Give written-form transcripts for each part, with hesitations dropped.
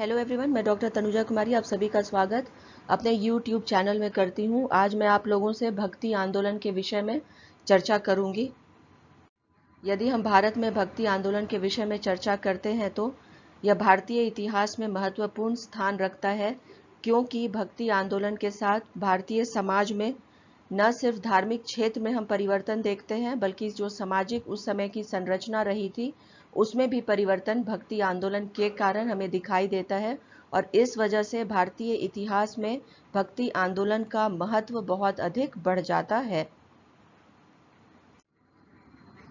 Hello everyone, मैं doctor Tanuja कुमारी आप सभी का स्वागत अपने यूट्यूब चैनल में करती हूँ। आज मैं आप लोगों से भक्ति आंदोलन के विषय में चर्चा करूँगी। यदि हम भारत में भक्ति आंदोलन के विषय में चर्चा करते हैं तो यह भारतीय इतिहास में महत्वपूर्ण स्थान रखता है, क्योंकि भक्ति आंदोलन के साथ भारतीय समाज में न सिर्फ धार्मिक क्षेत्र में हम परिवर्तन देखते हैं, बल्कि जो सामाजिक उस समय की संरचना रही थी उसमें भी परिवर्तन भक्ति आंदोलन के कारण हमें दिखाई देता है। और इस वजह से भारतीय इतिहास में भक्ति आंदोलन का महत्व बहुत अधिक बढ़ जाता है।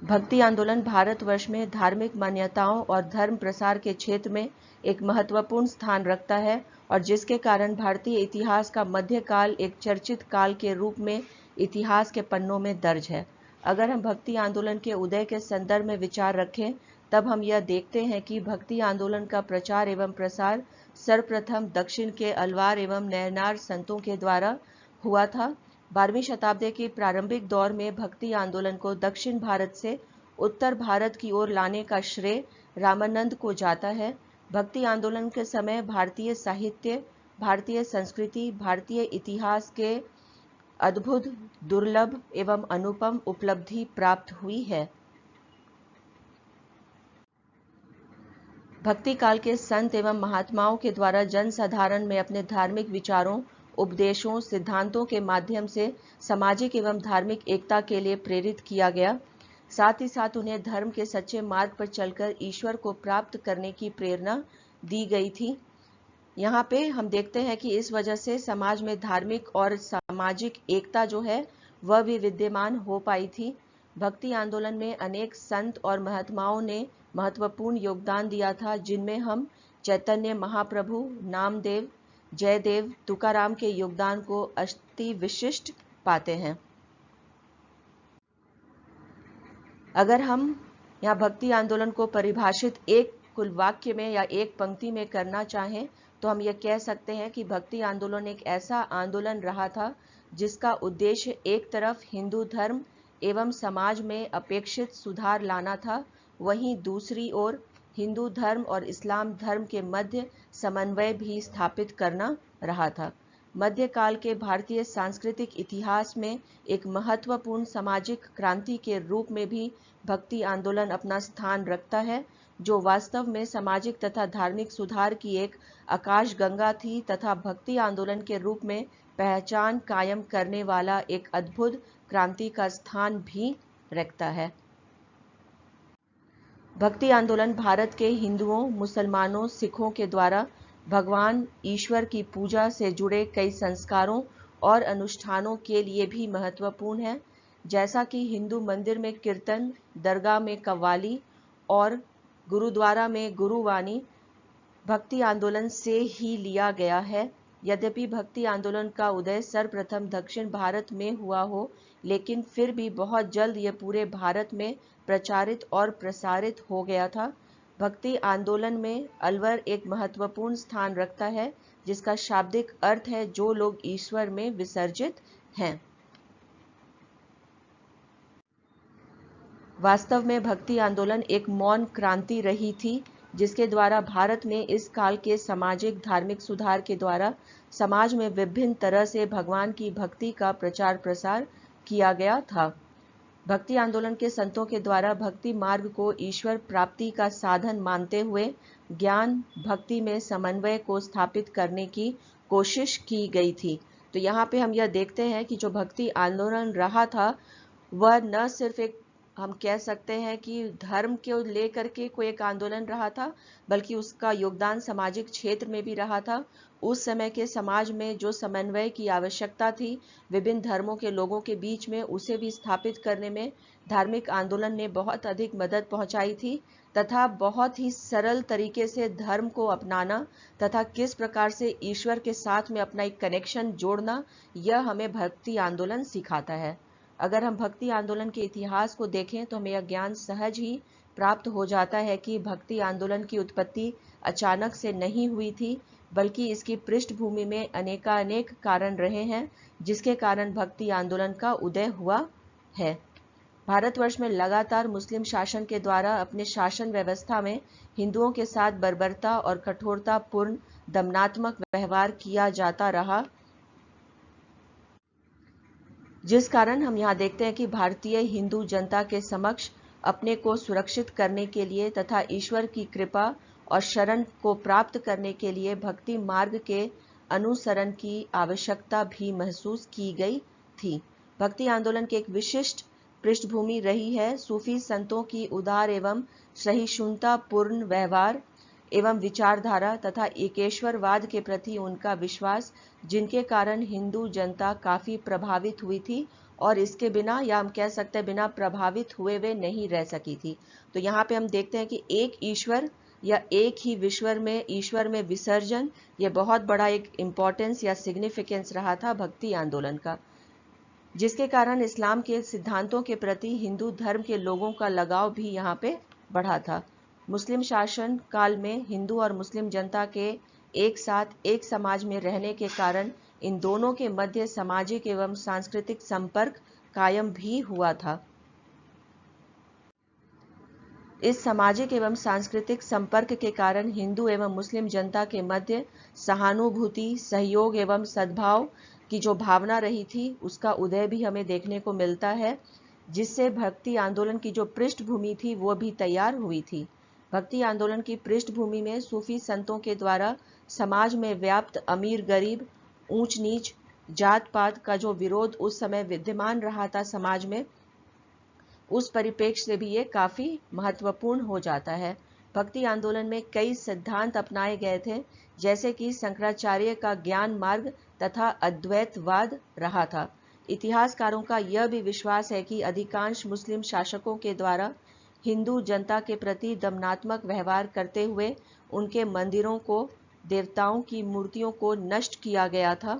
भक्ति आंदोलन भारतवर्ष में धार्मिक मान्यताओं और धर्म प्रसार के क्षेत्र में एक महत्वपूर्ण स्थान रखता है, और जिसके कारण भारतीय इतिहास का मध्यकाल एक चर्चित काल के रूप में इतिहास के पन्नों में दर्ज है। अगर हम भक्ति आंदोलन के उदय के संदर्भ में विचार रखें, तब हम यह देखते हैं कि भक्ति आंदोलन का प्रचार एवं प्रसार सर्वप्रथम दक्षिण के अलवार एवं नयनार संतों के द्वारा हुआ था। 12वीं शताब्दी के प्रारंभिक दौर में भक्ति आंदोलन को दक्षिण भारत से उत्तर भारत की ओर लाने का श्रेय रामानंद को जाता है। भक्ति आंदोलन के समय भारतीय साहित्य, भारतीय संस्कृति, भारतीय इतिहास के अद्भुत, दुर्लभ एवं अनुपम उपलब्धि प्राप्त हुई है। भक्ति काल के संत एवं महात्माओं के द्वारा जनसाधारण में अपने धार्मिक विचारों, उपदेशों, सिद्धांतों के माध्यम से सामाजिक एवं धार्मिक एकता के लिए प्रेरित किया गया। साथ ही साथ उन्हें धर्म के सच्चे मार्ग पर चलकर ईश्वर को प्राप्त करने की प्रेरणा दी गई थी। यहाँ पे हम देखते हैं कि इस वजह से समाज में धार्मिक और सामाजिक एकता जो है वह भी विद्यमान हो पाई थी। भक्ति आंदोलन में अनेक संत और महात्माओं ने महत्वपूर्ण योगदान दिया था, जिनमें हम चैतन्य महाप्रभु, नामदेव, जयदेव, तुकाराम के योगदान को अति विशिष्ट पाते हैं। अगर हम यहाँ भक्ति आंदोलन को परिभाषित एक कुल वाक्य में या एक पंक्ति में करना चाहें तो हम ये कह सकते हैं कि भक्ति आंदोलन एक ऐसा आंदोलन रहा था जिसका उद्देश्य एक तरफ हिंदू धर्म एवं समाज में अपेक्षित सुधार लाना था, वहीं दूसरी ओर हिंदू धर्म और इस्लाम धर्म के मध्य समन्वय भी स्थापित करना रहा था। मध्यकाल के भारतीय सांस्कृतिक इतिहास में एक महत्वपूर्ण सामाजिक क्रांति के रूप में भी भक्ति आंदोलन अपना स्थान रखता है, जो वास्तव में सामाजिक तथा धार्मिक सुधार की एक आकाशगंगा थी तथा भक्ति आंदोलन के रूप में पहचान कायम करने वाला एक अद्भुत क्रांति का स्थान भी रखता है। भक्ति आंदोलन भारत के हिंदुओं, मुसलमानों, सिखों के द्वारा भगवान ईश्वर की पूजा से जुड़े कई संस्कारों और अनुष्ठानों के लिए भी महत्वपूर्ण है। जैसा कि हिंदू मंदिर में कीर्तन, दरगाह में कव्वाली और गुरुद्वारा में गुरुवाणी भक्ति आंदोलन से ही लिया गया है। यद्यपि भक्ति आंदोलन का उदय सर्वप्रथम दक्षिण भारत में हुआ हो, लेकिन फिर भी बहुत जल्द यह पूरे भारत में प्रचारित और प्रसारित हो गया था। भक्ति आंदोलन में अलवर एक महत्वपूर्ण स्थान रखता है, जिसका शाब्दिक अर्थ है जो लोग ईश्वर में विसर्जित हैं। वास्तव में भक्ति आंदोलन एक मौन क्रांति रही थी, जिसके द्वारा भारत में इस काल के सामाजिक धार्मिक सुधार के द्वारा समाज में विभिन्न तरह से भगवान की भक्ति का प्रचार प्रसार किया गया था। भक्ति आंदोलन के संतों के द्वारा भक्ति मार्ग को ईश्वर प्राप्ति का साधन मानते हुए ज्ञान भक्ति में समन्वय को स्थापित करने की कोशिश की गई थी। तो यहाँ पे हम यह देखते हैं कि जो भक्ति आंदोलन रहा था वह न सिर्फ एक हम कह सकते हैं कि धर्म को लेकर के कोई एक आंदोलन रहा था, बल्कि उसका योगदान सामाजिक क्षेत्र में भी रहा था। उस समय के समाज में जो समन्वय की आवश्यकता थी विभिन्न धर्मों के लोगों के बीच में, उसे भी स्थापित करने में धार्मिक आंदोलन ने बहुत अधिक मदद पहुंचाई थी तथा बहुत ही सरल तरीके से धर्म को अपनाना तथा किस प्रकार से ईश्वर के साथ में अपना एक कनेक्शन जोड़ना, यह हमें भक्ति आंदोलन सिखाता है। अगर हम भक्ति आंदोलन के इतिहास को देखें तो हमें यह ज्ञान सहज ही प्राप्त हो जाता है कि भक्ति आंदोलन की उत्पत्ति अचानक से नहीं हुई थी, बल्कि इसकी पृष्ठभूमि में अनेक कारण रहे हैं, जिसके कारण भक्ति आंदोलन का उदय हुआ है। भारतवर्ष में लगातार मुस्लिम शासन के द्वारा अपने शासन व्यवस्था में हिंदुओं के साथ बर्बरता और कठोरतापूर्ण दमनात्मक व्यवहार किया जाता रहा, जिस कारण हम यहाँ देखते हैं कि भारतीय हिंदू जनता के समक्ष अपने को सुरक्षित करने के लिए तथा ईश्वर की कृपा और शरण को प्राप्त करने के लिए भक्ति मार्ग के अनुसरण की आवश्यकता भी महसूस की गई थी। भक्ति आंदोलन की एक विशिष्ट पृष्ठभूमि रही है सूफी संतों की उदार एवं सहिष्णुतापूर्ण व्यवहार एवं विचारधारा तथा एकेश्वरवाद के प्रति उनका विश्वास, जिनके कारण हिंदू जनता काफी प्रभावित हुई थी और इसके बिना, या हम कह सकते हैं बिना प्रभावित हुए वे नहीं रह सकी थी। तो यहाँ पे हम देखते हैं कि एक ईश्वर या एक ही ईश्वर में विसर्जन, ये बहुत बड़ा एक इम्पोर्टेंस या सिग्निफिकेंस रहा था भक्ति आंदोलन का, जिसके कारण इस्लाम के सिद्धांतों के प्रति हिंदू धर्म के लोगों का लगाव भी यहाँ पे बढ़ा था। मुस्लिम शासन काल में हिंदू और मुस्लिम जनता के एक साथ एक समाज में रहने के कारण इन दोनों के मध्य सामाजिक एवं सांस्कृतिक संपर्क कायम भी हुआ था। इस सामाजिक एवं सांस्कृतिक संपर्क के कारण हिंदू एवं मुस्लिम जनता के मध्य सहानुभूति, सहयोग एवं सद्भाव की जो भावना रही थी, उसका उदय भी हमें देखने को मिलता है, जिससे भक्ति आंदोलन की जो पृष्ठभूमि थी वो भी तैयार हुई थी। भक्ति आंदोलन की पृष्ठभूमि में सूफी संतों के द्वारा समाज में व्याप्त अमीर गरीब, ऊंच नीच, जात पात का जो विरोध उस समय विद्यमान रहा था समाज में, उस परिप्रेक्ष्य से भी ये काफी महत्वपूर्ण हो जाता है। भक्ति आंदोलन में कई सिद्धांत अपनाए गए थे, जैसे कि शंकराचार्य का ज्ञान मार्ग तथा अद्वैतवाद रहा था। इतिहासकारों का यह भी विश्वास है कि अधिकांश मुस्लिम शासकों के द्वारा हिंदू जनता के प्रति दमनात्मक व्यवहार करते हुए उनके मंदिरों को, देवताओं की मूर्तियों को नष्ट किया गया था।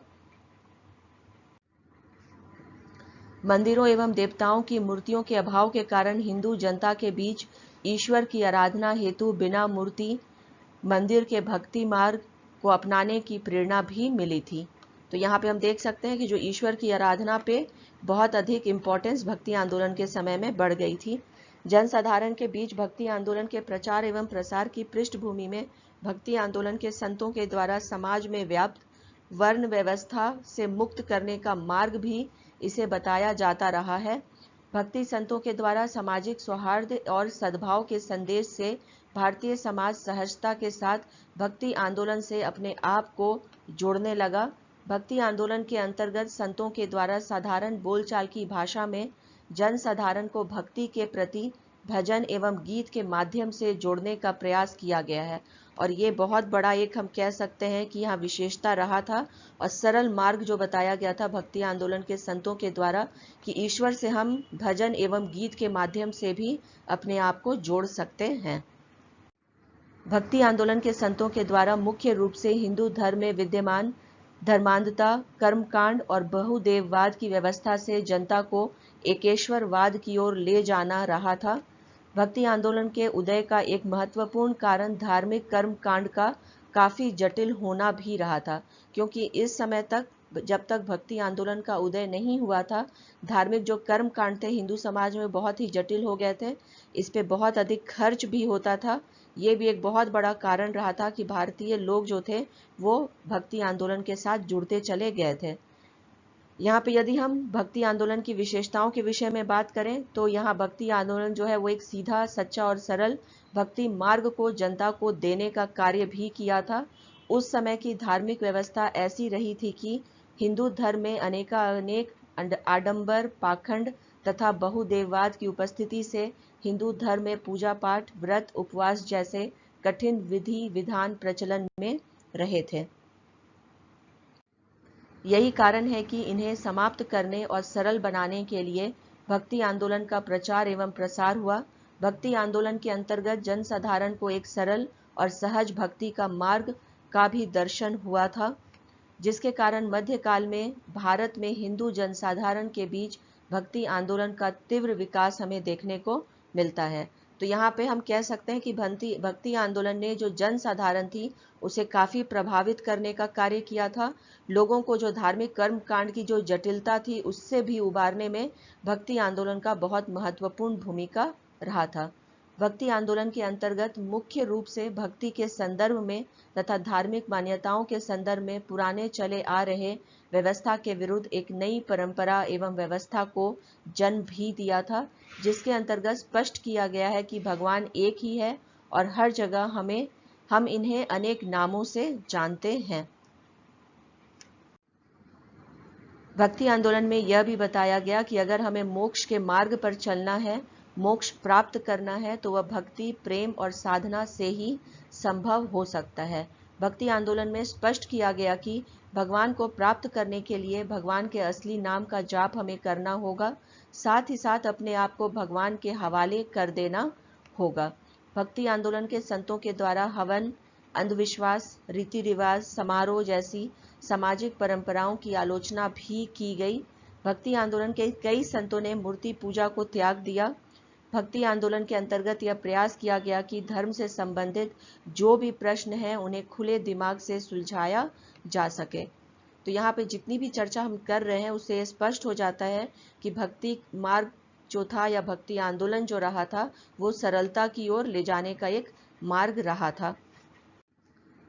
मंदिरों एवं देवताओं की मूर्तियों के अभाव के कारण हिंदू जनता के बीच ईश्वर की आराधना हेतु बिना मूर्ति मंदिर के भक्ति मार्ग को अपनाने की प्रेरणा भी मिली थी। तो यहाँ पे हम देख सकते हैं कि जो ईश्वर की आराधना पे बहुत अधिक इम्पोर्टेंस भक्ति आंदोलन के समय में बढ़ गई थी। जनसाधारण के बीच भक्ति आंदोलन के प्रचार एवं प्रसार की पृष्ठभूमि में भक्ति आंदोलन के संतों के द्वारा समाज में व्याप्त वर्ण व्यवस्था से मुक्त करने का मार्ग भी इसे बताया जाता रहा है। भक्ति संतों के द्वारा सामाजिक सौहार्द और सद्भाव के संदेश से भारतीय समाज सहजता के साथ भक्ति आंदोलन से अपने आप को जोड़ने लगा। भक्ति आंदोलन के अंतर्गत संतों के द्वारा साधारण बोलचाल की भाषा में जनसाधारण को भक्ति के प्रति भजन एवं गीत के माध्यम से जोड़ने का प्रयास किया गया है, और ये बहुत बड़ा एक हम कह सकते हैं कि यहाँ विशेषता रहा था और सरल मार्ग जो बताया गया था भक्ति आंदोलन के संतों के द्वारा कि ईश्वर से हम भजन एवं गीत के माध्यम से भी अपने आप को जोड़ सकते हैं। भक्ति आंदोलन के संतों के द्वारा मुख्य रूप से हिंदू धर्म में विद्यमान धर्मांधता, कर्मकांड और बहुदेववाद की व्यवस्था से जनता को एकेश्वरवाद की ओर ले जाना रहा था। भक्ति आंदोलन के उदय का एक महत्वपूर्ण कारण धार्मिक कर्म कांड का काफी जटिल होना भी रहा था, क्योंकि इस समय तक जब तक भक्ति आंदोलन का उदय नहीं हुआ था, धार्मिक जो कर्म कांड थे हिंदू समाज में बहुत ही जटिल हो गए थे। इस पे बहुत अधिक खर्च भी होता था। ये भी एक बहुत बड़ा कारण रहा था कि भारतीय लोग जो थे वो भक्ति आंदोलन के साथ जुड़ते चले गए थे। यहाँ पे यदि हम भक्ति आंदोलन की विशेषताओं के विषय में बात करें तो यहाँ भक्ति आंदोलन जो है वो एक सीधा, सच्चा और सरल भक्ति मार्ग को जनता को देने का कार्य भी किया था। उस समय की धार्मिक व्यवस्था ऐसी रही थी कि हिंदू धर्म में अनेक आडंबर, पाखंड तथा बहुदेववाद की उपस्थिति से हिंदू धर्म में पूजा पाठ, व्रत, उपवास जैसे कठिन विधि विधान प्रचलन में रहे थे। यही कारण है कि इन्हें समाप्त करने और सरल बनाने के लिए भक्ति आंदोलन का प्रचार एवं प्रसार हुआ। भक्ति आंदोलन के अंतर्गत जनसाधारण को एक सरल और सहज भक्ति का मार्ग का भी दर्शन हुआ था, जिसके कारण मध्यकाल में भारत में हिंदू जनसाधारण के बीच भक्ति आंदोलन का तीव्र विकास हमें देखने को मिलता है। तो यहाँ पे हम कह सकते हैं कि भक्ति आंदोलन ने जो जन साधारण थी उसे काफी प्रभावित करने का कार्य किया था। लोगों को जो धार्मिक कर्म कांड की जो जटिलता थी उससे भी उबारने में भक्ति आंदोलन का बहुत महत्वपूर्ण भूमिका रहा था। भक्ति आंदोलन के अंतर्गत मुख्य रूप से भक्ति के संदर्भ में तथा धार्मिक मान्यताओं के संदर्भ में पुराने चले आ रहे व्यवस्था के विरुद्ध एक नई परंपरा एवं व्यवस्था को जन्म भी दिया था, जिसके अंतर्गत स्पष्ट किया गया है कि भगवान एक ही है और हर जगह हम इन्हें अनेक नामों से जानते हैं। भक्ति आंदोलन में यह भी बताया गया कि अगर हमें मोक्ष के मार्ग पर चलना है, मोक्ष प्राप्त करना है, तो वह भक्ति, प्रेम और साधना से ही संभव हो सकता है। भक्ति आंदोलन में स्पष्ट किया गया कि भगवान को प्राप्त करने के लिए भगवान के असली नाम का जाप हमें करना होगा, साथ ही साथ अपने आप को भगवान के हवाले कर देना होगा। भक्ति आंदोलन के संतों के द्वारा हवन, अंधविश्वास, रीति रिवाज, समारोह जैसी सामाजिक परंपराओं की आलोचना भी की गई। भक्ति आंदोलन के कई संतों ने मूर्ति पूजा को त्याग दिया। भक्ति आंदोलन के अंतर्गत यह प्रयास किया गया कि धर्म से संबंधित जो भी प्रश्न हैं उन्हें खुले दिमाग से सुलझाया जा सके। तो यहाँ पे जितनी भी चर्चा हम कर रहे हैं उससे स्पष्ट हो जाता है कि भक्ति मार्ग जो था या भक्ति आंदोलन जो रहा था वो सरलता की ओर ले जाने का एक मार्ग रहा था।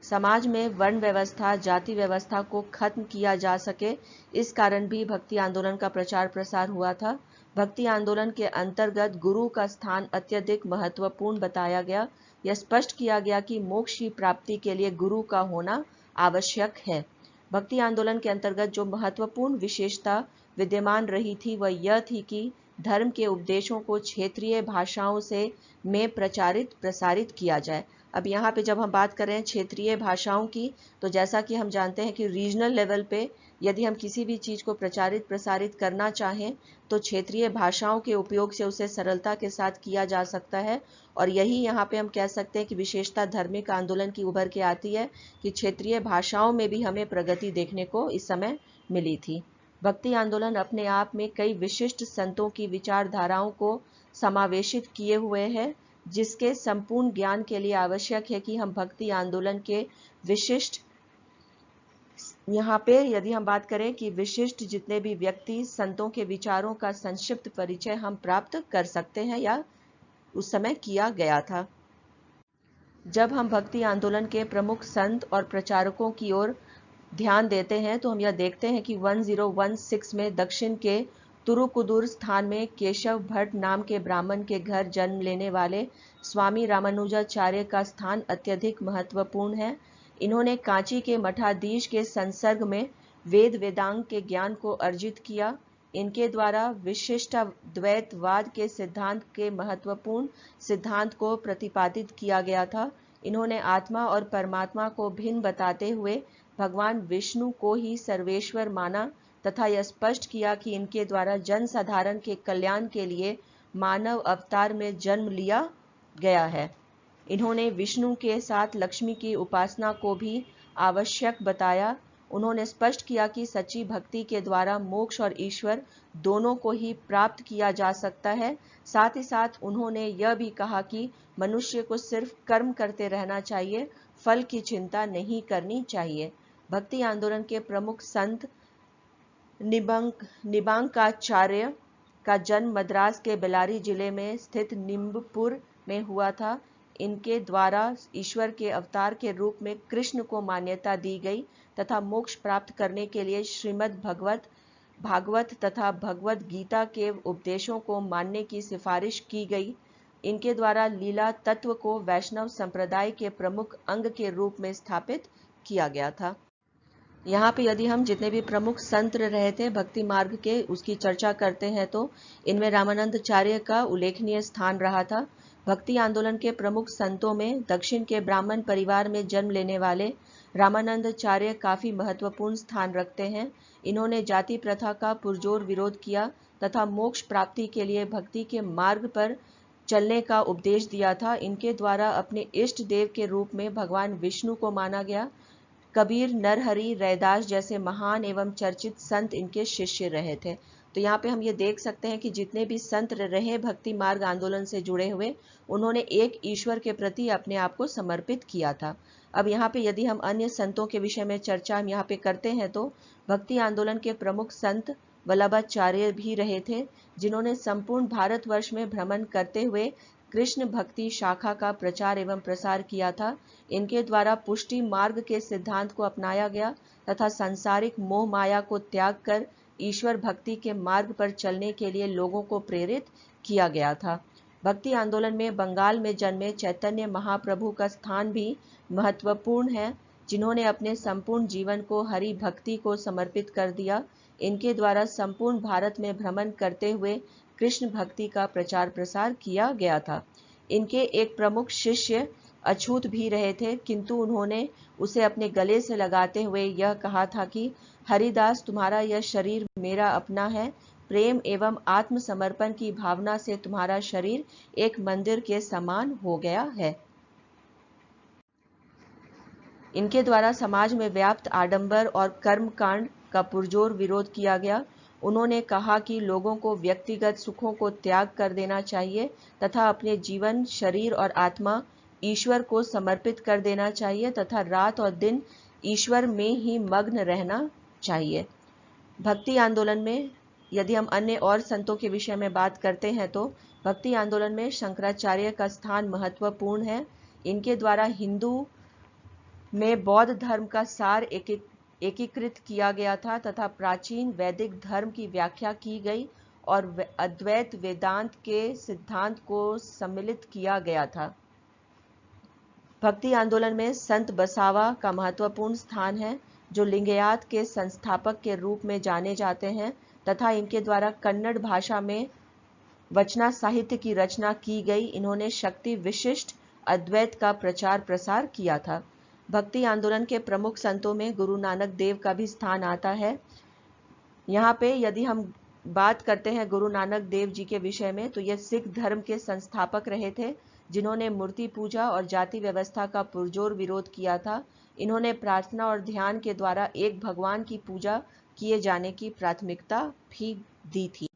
समाज में वर्ण व्यवस्था, जाति व्यवस्था को खत्म किया जा सके, इस कारण भी भक्ति आंदोलन का प्रचार प्रसार हुआ था। भक्ति आंदोलन के अंतर्गत गुरु का स्थान अत्यधिक महत्वपूर्ण बताया गया। यह स्पष्ट किया गया कि मोक्ष की प्राप्ति के लिए गुरु का होना आवश्यक है। भक्ति आंदोलन के अंतर्गत जो महत्वपूर्ण विशेषता विद्यमान रही थी वह यह थी कि धर्म के उपदेशों को क्षेत्रीय भाषाओं में प्रसारित किया जाए। अब यहाँ पे जब हम बात कर रहे हैं क्षेत्रीय भाषाओं की, तो जैसा कि हम जानते हैं कि रीजनल लेवल पे यदि हम किसी भी चीज़ को प्रसारित करना चाहें तो क्षेत्रीय भाषाओं के उपयोग से उसे सरलता के साथ किया जा सकता है। और यही यहाँ पे हम कह सकते हैं कि विशेषता धार्मिक आंदोलन की उभर के आती है कि क्षेत्रीय भाषाओं में भी हमें प्रगति देखने को इस समय मिली थी। भक्ति आंदोलन अपने आप में कई विशिष्ट संतों की विचारधाराओं को समावेशित किए हुए है, जिसके संपूर्ण ज्ञान के लिए आवश्यक है कि हम भक्ति आंदोलन के विशिष्ट, यहाँ पे यदि हम बात करें कि विशिष्ट जितने भी व्यक्ति संतों के विचारों का संक्षिप्त परिचय हम प्राप्त कर सकते हैं या उस समय किया गया था। जब हम भक्ति आंदोलन के प्रमुख संत और प्रचारकों की ओर ध्यान देते हैं तो हम यह देखते हैं कि 1016 में दक्षिण के तुरुकुदुर स्थान में केशव भट्ट नाम के ब्राह्मण के घर जन्म लेने वाले स्वामी रामानुजाचार्य का स्थान अत्यधिक महत्वपूर्ण है। इन्होंने कांची के मठाधीश के संसर्ग में वेद वेदांग के ज्ञान को अर्जित किया। इनके द्वारा विशिष्टाद्वैतवाद के सिद्धांत के महत्वपूर्ण सिद्धांत को प्रतिपादित किया गया था। इन्होंने आत्मा और परमात्मा को भिन्न बताते हुए भगवान विष्णु को ही सर्वेश्वर माना तथा यह स्पष्ट किया कि इनके द्वारा जन साधारण के कल्याण के लिए मानव अवतार में जन्म लिया गया है। इन्होंने विष्णु के साथ लक्ष्मी की उपासना को भी आवश्यक बताया। उन्होंने स्पष्ट किया कि सच्ची भक्ति के द्वारा मोक्ष और ईश्वर दोनों को ही प्राप्त किया जा सकता है। साथ ही साथ उन्होंने यह भी कहा कि मनुष्य को सिर्फ कर्म करते रहना चाहिए, फल की चिंता नहीं करनी चाहिए। भक्ति आंदोलन के प्रमुख संत निबांकाचार्य का जन्म मद्रास के बेल्लारी जिले में स्थित निम्बपुर में हुआ था। इनके द्वारा ईश्वर के अवतार के रूप में कृष्ण को मान्यता दी गई तथा मोक्ष प्राप्त करने के लिए श्रीमद् भागवत तथा भगवद गीता के उपदेशों को मानने की सिफारिश की गई। इनके द्वारा लीला तत्व को वैष्णव संप्रदाय के प्रमुख अंग के रूप में स्थापित किया गया था। यहाँ पे यदि हम जितने भी प्रमुख संत रहे थे भक्ति मार्ग के उसकी चर्चा करते हैं तो इनमें रामानंदाचार्य का उल्लेखनीय स्थान रहा था। भक्ति आंदोलन के प्रमुख संतों में दक्षिण के ब्राह्मण परिवार में जन्म लेने वाले रामानंदाचार्य काफी महत्वपूर्ण स्थान रखते हैं। इन्होंने जाति प्रथा का पुरजोर विरोध किया तथा मोक्ष प्राप्ति के लिए भक्ति के मार्ग पर चलने का उपदेश दिया था। इनके द्वारा अपने इष्ट देव के रूप में भगवान विष्णु को माना गया। कबीर, नरहरि, रैदास जैसे महान एवं चर्चित संत इनके शिष्य रहे थे। तो यहाँ पे हम ये देख सकते हैं कि जितने भी संत रहे भक्ति मार्ग आंदोलन से जुड़े हुए, उन्होंने एक ईश्वर के प्रति अपने आप को समर्पित किया था। अब यहाँ पे यदि हम अन्य संतों के विषय में चर्चा हम यहाँ पे करते हैं तो भक्ति आंदोलन के प्रमुख संत वल्लभाचार्य भी रहे थे, जिन्होंने संपूर्ण भारतवर्ष में भ्रमण करते हुए कृष्ण भक्ति शाखा का प्रचार एवं प्रसार किया था। इनके द्वारा पुष्टि मार्ग के सिद्धांत को अपनाया गया तथा सांसारिक मोह माया को त्याग कर ईश्वर भक्ति के मार्ग पर चलने के लिए लोगों को प्रेरित किया गया था। भक्ति आंदोलन में बंगाल में जन्मे चैतन्य महाप्रभु का स्थान भी महत्वपूर्ण है, जिन्होंने अपने संपूर्ण जीवन को हरि भक्ति को समर्पित कर दिया। इनके द्वारा संपूर्ण भारत में भ्रमण करते हुए कृष्ण भक्ति का प्रचार प्रसार किया गया था। इनके एक प्रमुख शिष्य अछूत भी रहे थे, किंतु उन्होंने उसे अपने गले से लगाते हुए यह कहा था कि हरिदास, तुम्हारा यह शरीर मेरा अपना है। प्रेम एवं आत्मसमर्पण की भावना से तुम्हारा शरीर एक मंदिर के समान हो गया है। इनके द्वारा समाज में व्याप्त आडंबर और कर्मकांड का पुरजोर विरोध किया गया। उन्होंने कहा कि लोगों को व्यक्तिगत सुखों को त्याग कर देना चाहिए तथा अपने जीवन, शरीर और आत्मा ईश्वर को समर्पित कर देना चाहिए तथा रात और दिन ईश्वर में ही मग्न रहना चाहिए। भक्ति आंदोलन में यदि हम अन्य और संतों के विषय में बात करते हैं तो भक्ति आंदोलन में शंकराचार्य का स्थान महत्वपूर्ण है। इनके द्वारा हिंदू में बौद्ध धर्म का सार एकीकृत किया गया था तथा प्राचीन वैदिक धर्म की व्याख्या की गई और अद्वैत वेदांत के सिद्धांत को सम्मिलित किया गया था। भक्ति आंदोलन में संत बसावा का महत्वपूर्ण स्थान है, जो लिंगायत के संस्थापक के रूप में जाने जाते हैं तथा इनके द्वारा कन्नड़ भाषा में वचना साहित्य की रचना की गई। इन्होंने शक्ति विशिष्ट अद्वैत का प्रचार प्रसार किया था। भक्ति आंदोलन के प्रमुख संतों में गुरु नानक देव का भी स्थान आता है। यहाँ पे यदि हम बात करते हैं गुरु नानक देव जी के विषय में तो ये सिख धर्म के संस्थापक रहे थे, जिन्होंने मूर्ति पूजा और जाति व्यवस्था का पुरजोर विरोध किया था। इन्होंने प्रार्थना और ध्यान के द्वारा एक भगवान की पूजा किए जाने की प्राथमिकता भी दी थी।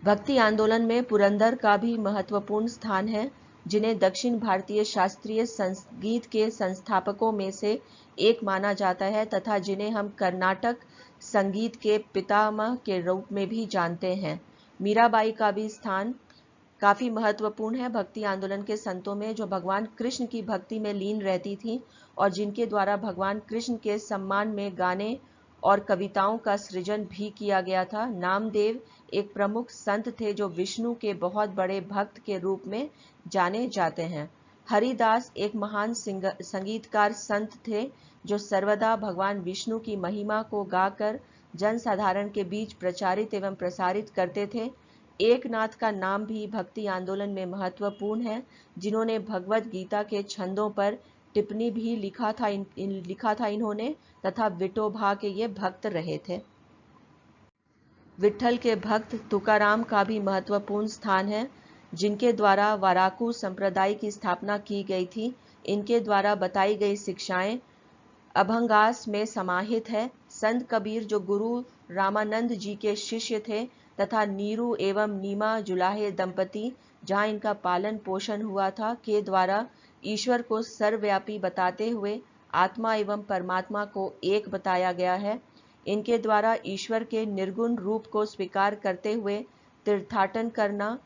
भक्ति आंदोलन में पुरंदर का भी महत्वपूर्ण स्थान है, जिन्हें दक्षिण भारतीय शास्त्रीय संगीत के संस्थापकों में से एक माना जाता है तथा जिन्हें हम कर्नाटक संगीत के पितामह के रूप में भी जानते हैं। मीराबाई का भी स्थान काफी महत्वपूर्ण है भक्ति आंदोलन के संतों में, जो भगवान कृष्ण की भक्ति में लीन रहती थी और जिनके द्वारा भगवान कृष्ण के सम्मान में गाने और कविताओं का सृजन भी किया गया था। नामदेव एक प्रमुख संत थे जो विष्णु के बहुत बड़े भक्त के रूप में जाने जाते हैं। हरिदास एक महान संगीतकार संत थे जो सर्वदा भगवान विष्णु की महिमा को गाकर जनसाधारण के बीच प्रचारित एवं प्रसारित करते थे। एकनाथ का नाम भी भक्ति आंदोलन में महत्वपूर्ण है, जिन्होंने भगवत गीता के छंदों पर टिप्पणी भी लिखा था इन्होंने तथा विठोबा के ये भक्त रहे थे। विठल के भक्त तुकाराम का भी महत्वपूर्ण स्थान है, जिनके द्वारा वाराकू संप्रदाय की स्थापना की गई थी। इनके द्वारा बताई गई शिक्षाएं अभंगास में समाहित है। संत कबीर जो गुरु रामानंद जी के शिष्य थे तथा नीरू एवं नीमा जुलाहे दंपति जहां इनका पालन पोषण हुआ था के द्वारा ईश्वर को सर्वव्यापी बताते हुए आत्मा एवं परमात्मा को एक बताया गया है। इनके द्वारा ईश्वर के निर्गुण रूप को स्वीकार करते हुए तीर्थाटन करना,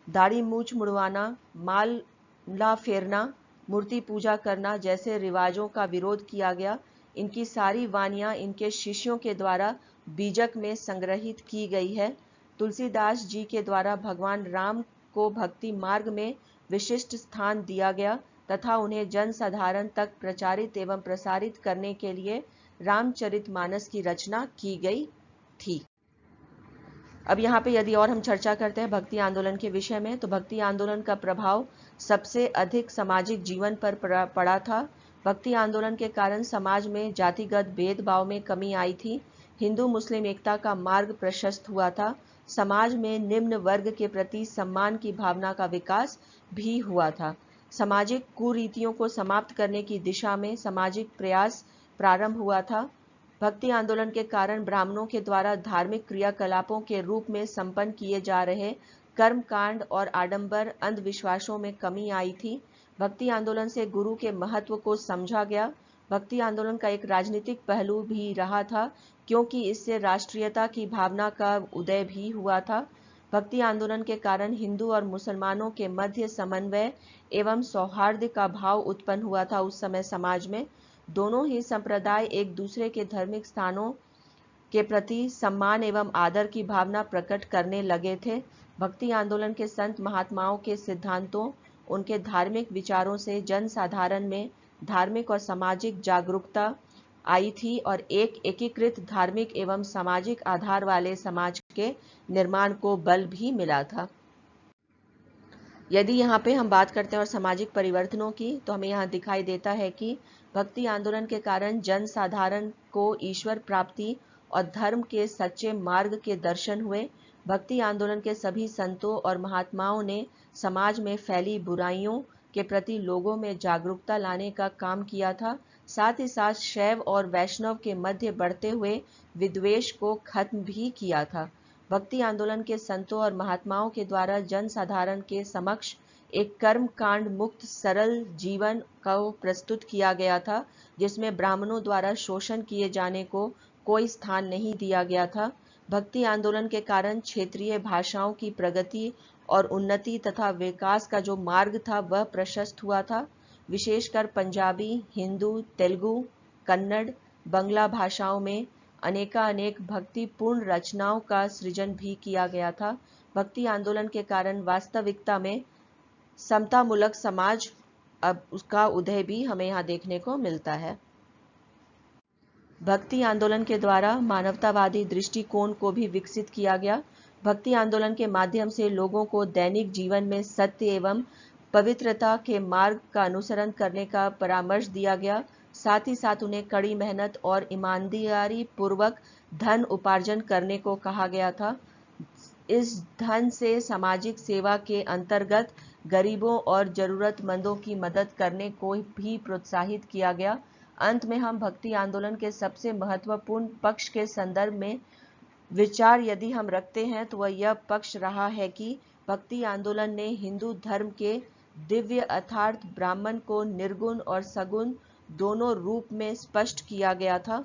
दाढ़ी मूछ मुड़वाना, माला फेरना, मूर्ति पूजा करना जैसे रिवाजों का विरोध किया गया। इनकी सारी वानियां इनके शिष्यों के द्वारा बीजक में संग्रहित की गई है। तुलसीदास जी के द्वारा भगवान राम को भक्ति मार्ग में विशिष्ट स्थान दिया गया तथा उन्हें जनसाधारण तक प्रचारित एवं प्रसारित करने के लिए रामचरितमानस की रचना की गई थी। अब यहाँ पे यदि और हम चर्चा करते हैं भक्ति आंदोलन के विषय में तो भक्ति आंदोलन का प्रभाव सबसे अधिक सामाजिक जीवन पर पड़ा था। भक्ति आंदोलन के कारण समाज में जातिगत भेदभाव में कमी आई थी। हिंदू मुस्लिम एकता का मार्ग प्रशस्त हुआ था। समाज में निम्न वर्ग के प्रति सम्मान की भावना का विकास भी हुआ था। सामाजिक कुरीतियों को समाप्त करने की दिशा में सामाजिक प्रयास प्रारंभ हुआ था। भक्ति आंदोलन के कारण ब्राह्मणों के द्वारा धार्मिक क्रियाकलापों के रूप में संपन्न किए जा रहे कर्मकांड और आडंबर अंधविश्वासों में कमी आई थी। भक्ति आंदोलन से गुरु के महत्व को समझा गया। भक्ति आंदोलन का एक राजनीतिक पहलू भी रहा था, क्योंकि इससे राष्ट्रीयता की भावना का उदय भी हुआ था। भक्ति आंदोलन के कारण हिंदू और मुसलमानों के मध्य समन्वय एवं सौहार्द का भाव उत्पन्न हुआ था। उस समय समाज में दोनों ही संप्रदाय एक दूसरे के धार्मिक स्थानों के प्रति सम्मान एवं आदर की भावना प्रकट करने लगे थे। भक्ति आंदोलन के संत महात्माओं के सिद्धांतों, उनके धार्मिक विचारों से जन साधारण में धार्मिक और सामाजिक जागरूकता आई थी और एक एकीकृत धार्मिक एवं सामाजिक आधार वाले समाज के निर्माण को बल भी मिला था। यदि यहाँ पे हम बात करते हैं और सामाजिक परिवर्तनों की, तो हमें यहाँ दिखाई देता है कि भक्ति आंदोलन के कारण जन साधारण को ईश्वर प्राप्ति और धर्म के सच्चे मार्ग के दर्शन हुए। भक्ति आंदोलन के सभी संतों और महात्माओं ने समाज में फैली बुराइयों के प्रति लोगों में जागरूकता लाने का काम किया था। साथ ही साथ शैव और वैष्णव के मध्य बढ़ते हुए विद्वेष को खत्म भी किया था। भक्ति आंदोलन के संतों और महात्माओं के द्वारा जन साधारण के समक्ष एक कर्म कांड मुक्त सरल जीवन को प्रस्तुत किया गया था, जिसमें ब्राह्मणों द्वारा शोषण किए जाने को कोई स्थान नहीं दिया गया था। भक्ति आंदोलन के कारण क्षेत्रीय भाषाओं की प्रगति और उन्नति तथा विकास का जो मार्ग था वह प्रशस्त हुआ था। विशेषकर पंजाबी, हिंदू, तेलुगु, कन्नड़, बंगला भाषाओं में अनेकानेक भक्तिपूर्ण रचनाओं का सृजन भी किया गया था। भक्ति आंदोलन के कारण वास्तविकता में समतामूलक समाज अब उसका उदय भी हमें यहाँ देखने को मिलता है। भक्ति आंदोलन के द्वारा मानवतावादी दृष्टिकोण को भी विकसित किया गया। भक्ति आंदोलन के माध्यम से लोगों को दैनिक जीवन में सत्य एवं पवित्रता के मार्ग का अनुसरण करने का परामर्श दिया गया। साथ ही साथ उन्हें कड़ी मेहनत और ईमानदारी पूर्वक धन उपार्जन करने को कहा गया था। इस धन से सामाजिक सेवा के अंतर्गत गरीबों और जरूरतमंदों की मदद करने को भी प्रोत्साहित किया गया। अंत में हम भक्ति आंदोलन के सबसे महत्वपूर्ण पक्ष के संदर्भ में विचार यदि हम रखते हैं तो वह यह पक्ष रहा है कि भक्ति आंदोलन ने हिंदू धर्म के दिव्य अर्थात ब्राह्मण को निर्गुण और सगुण दोनों रूप में स्पष्ट किया गया था।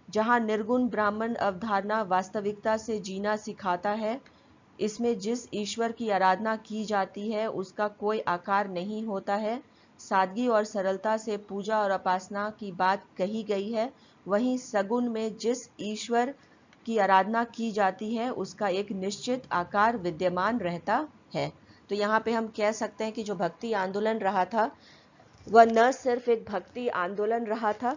जहां निर्गुण ब्राह्मण अवधारणा वास्तविकता से जीना सिखाता है। इसमें जिस ईश्वर की आराधना की जाती है उसका कोई आकार नहीं होता है। सादगी और सरलता से पूजा और उपासना की बात कही गई है। वहीं सगुण में जिस ईश्वर की आराधना की जाती है उसका एक निश्चित आकार विद्यमान रहता है। तो यहाँ पे हम कह सकते हैं कि जो भक्ति आंदोलन रहा था वह न सिर्फ एक भक्ति आंदोलन रहा था,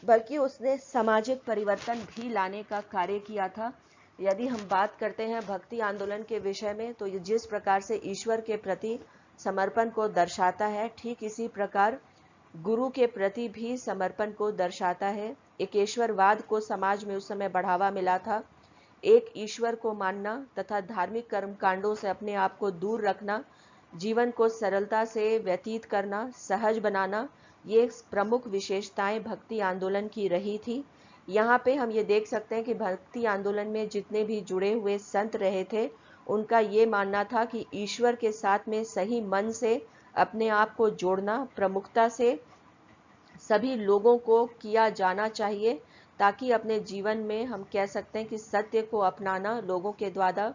बल्कि उसने सामाजिक परिवर्तन भी लाने का कार्य किया था। यदि हम बात करते हैं भक्ति आंदोलन के विषय में, तो ये जिस प्रकार से ईश्वर के प्रति समर्पण को दर्शाता है, ठीक इसी प्रकार गुरु के प्रति भी समर्पण को दर्शाता है। एकेश्वरवाद को समाज में उस समय बढ़ावा मिला था। एक ईश्वर को मानना तथा धार्मिक कर्मकांडों से अपने आप को दूर रखना, जीवन को सरलता से व्यतीत करना, सहज बनाना, ये प्रमुख विशेषताएं भक्ति आंदोलन की रही थी। यहाँ पे हम ये देख सकते हैं कि भक्ति आंदोलन में जितने भी जुड़े हुए संत रहे थे, उनका ये मानना था कि ईश्वर के साथ में सही मन से अपने आप को जोड़ना प्रमुखता से सभी लोगों को किया जाना चाहिए, ताकि अपने जीवन में हम कह सकते हैं कि सत्य को अपनाना लोगों के द्वारा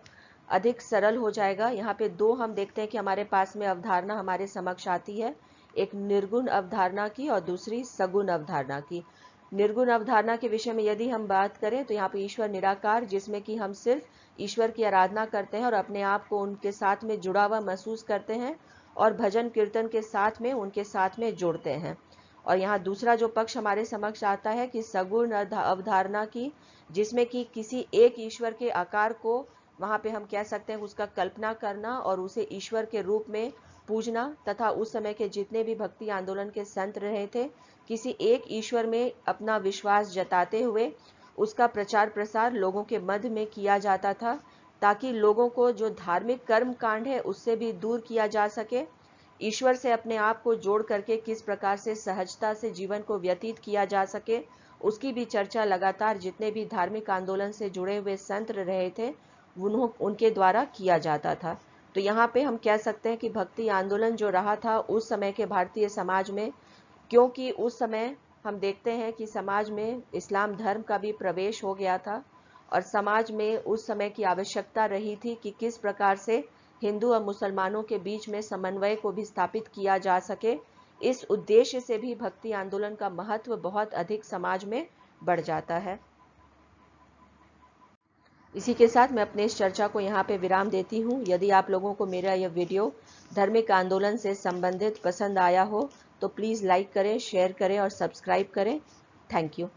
अधिक सरल हो जाएगा। यहाँ पे दो हम देखते हैं कि हमारे पास में अवधारणा हमारे समक्ष आती है, एक निर्गुण अवधारणा की और दूसरी सगुण अवधारणा की। निर्गुण अवधारणा के विषय में यदि हम बात करें तो यहाँ पे ईश्वर निराकार, जिसमें कि हम सिर्फ ईश्वर की आराधना करते हैं और अपने आप को उनके साथ में जुड़ा हुआ महसूस करते हैं और भजन कीर्तन के साथ में उनके साथ में जोड़ते हैं। और यहाँ दूसरा जो पक्ष हमारे समक्ष आता है कि सगुण अवधारणा की, जिसमें कि किसी एक ईश्वर के आकार को वहाँ पे हम कह सकते हैं उसका कल्पना करना और उसे ईश्वर के रूप में पूजना, तथा उस समय के जितने भी भक्ति आंदोलन के संत रहे थे, किसी एक ईश्वर में अपना विश्वास जताते हुए उसका प्रचार प्रसार लोगों के मध्य में किया जाता था, ताकि लोगों को जो धार्मिक कर्म कांड है उससे भी दूर किया जा सके। ईश्वर से अपने आप को जोड़ करके किस प्रकार से सहजता से जीवन को व्यतीत किया जा सके, उसकी भी चर्चा लगातार जितने भी धार्मिक आंदोलन से जुड़े हुए संत रहे थे उनके द्वारा किया जाता था। तो यहाँ पे हम कह सकते हैं कि भक्ति आंदोलन जो रहा था उस समय के भारतीय समाज में, क्योंकि उस समय हम देखते हैं कि समाज में इस्लाम धर्म का भी प्रवेश हो गया था और समाज में उस समय की आवश्यकता रही थी कि किस प्रकार से हिंदू और मुसलमानों के बीच में समन्वय को भी स्थापित किया जा सके। इस उद्देश्य से भी भक्ति आंदोलन का महत्व बहुत अधिक समाज में बढ़ जाता है। इसी के साथ मैं अपने इस चर्चा को यहाँ पे विराम देती हूँ। यदि आप लोगों को मेरा यह वीडियो धार्मिक आंदोलन से संबंधित पसंद आया हो तो प्लीज़ लाइक करें, शेयर करें और सब्सक्राइब करें। Thank you.